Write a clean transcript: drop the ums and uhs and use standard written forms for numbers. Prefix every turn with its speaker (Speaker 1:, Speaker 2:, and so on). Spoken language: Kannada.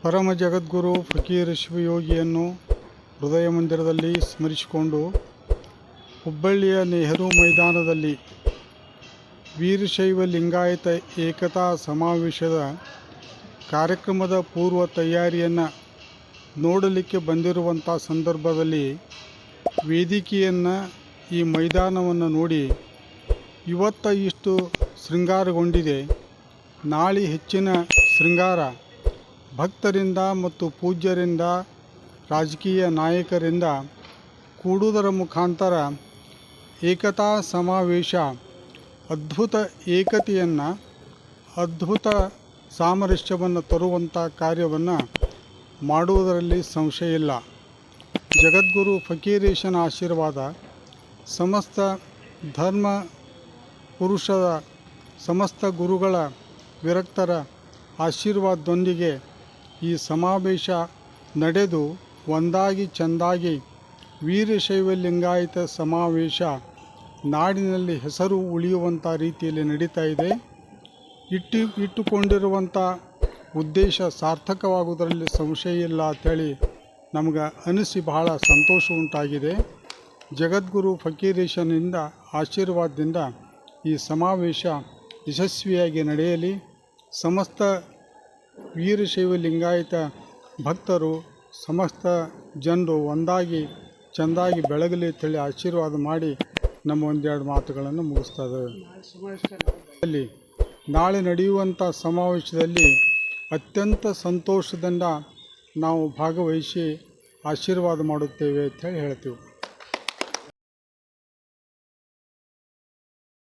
Speaker 1: ಪರಮ ಜಗದ್ಗುರು ಫಕೀರ್ ಶಿವಯೋಗಿಯನ್ನು ಹೃದಯ ಮಂದಿರದಲ್ಲಿ ಸ್ಮರಿಸಿಕೊಂಡು ಹುಬ್ಬಳ್ಳಿಯ ನೆಹರು ಮೈದಾನದಲ್ಲಿ ವೀರಶೈವ ಲಿಂಗಾಯತ ಏಕತಾ ಸಮಾವೇಶದ ಕಾರ್ಯಕ್ರಮದ ಪೂರ್ವ ತಯಾರಿಯನ್ನು ನೋಡಲಿಕ್ಕೆ ಬಂದಿರುವಂಥ ಸಂದರ್ಭದಲ್ಲಿ ವೇದಿಕೆಯನ್ನು ಈ ಮೈದಾನವನ್ನು ನೋಡಿ ಇವತ್ತು ಇಷ್ಟು ಶೃಂಗಾರಗೊಂಡಿದೆ, ನಾಳೆ ಹೆಚ್ಚಿನ ಶೃಂಗಾರ ಭಕ್ತರಿಂದ ಮತ್ತು ಪೂಜ್ಯರಿಂದ ರಾಜಕೀಯ ನಾಯಕರಿಂದ ಕೂಡುವುದರ ಮುಖಾಂತರ ಏಕತಾ ಸಮಾವೇಶ ಅದ್ಭುತ ಏಕತೆಯನ್ನು, ಅದ್ಭುತ ಸಾಮರಸ್ಯವನ್ನು ತರುವಂಥ ಕಾರ್ಯವನ್ನು ಮಾಡುವುದರಲ್ಲಿ ಸಂಶಯ ಇಲ್ಲ. ಜಗದ್ಗುರು ಫಕೀರೇಶನ ಆಶೀರ್ವಾದ, ಸಮಸ್ತ ಧರ್ಮ ಪುರುಷರ, ಸಮಸ್ತ ಗುರುಗಳ ವಿರಕ್ತರ ಆಶೀರ್ವಾದದೊಂದಿಗೆ ಈ ಸಮಾವೇಶ ನಡೆದು ಒಂದಾಗಿ ಚೆಂದಾಗಿ ವೀರಶೈವ ಲಿಂಗಾಯತ ಸಮಾವೇಶ ನಾಡಿನಲ್ಲಿ ಹೆಸರು ಉಳಿಯುವಂಥ ರೀತಿಯಲ್ಲಿ ನಡೀತಾ ಇದೆ. ಇಟ್ಟುಕೊಂಡಿರುವಂಥ ಉದ್ದೇಶ ಸಾರ್ಥಕವಾಗುವುದರಲ್ಲಿ ಸಂಶಯ ಇಲ್ಲ ಅಂಥೇಳಿ ನಮಗೆ ಅನಿಸಿ ಬಹಳ ಸಂತೋಷ ಉಂಟಾಗಿದೆ. ಜಗದ್ಗುರು ಫಕೀರೇಶನಿಂದ ಆಶೀರ್ವಾದದಿಂದ ಈ ಸಮಾವೇಶ ಯಶಸ್ವಿಯಾಗಿ ನಡೆಯಲಿ. ಸಮಸ್ತ ವೀರಶೈವ ಲಿಂಗಾಯತ ಭಕ್ತರು, ಸಮಸ್ತ ಜನರು ಒಂದಾಗಿ ಚೆಂದಾಗಿ ಬೆಳಗಲಿ ಅಂತೇಳಿ ಆಶೀರ್ವಾದ ಮಾಡಿ ನಮ್ಮ ಒಂದೆರಡು ಮಾತುಗಳನ್ನು ಮುಗಿಸ್ತಾ ಇದ್ದೇವೆ. ನಾಳೆ ನಡೆಯುವಂಥ ಸಮಾವೇಶದಲ್ಲಿ ಅತ್ಯಂತ ಸಂತೋಷದಿಂದ ನಾವು ಭಾಗವಹಿಸಿ ಆಶೀರ್ವಾದ ಮಾಡುತ್ತೇವೆ ಅಂತ ಹೇಳ್ತೀವಿ.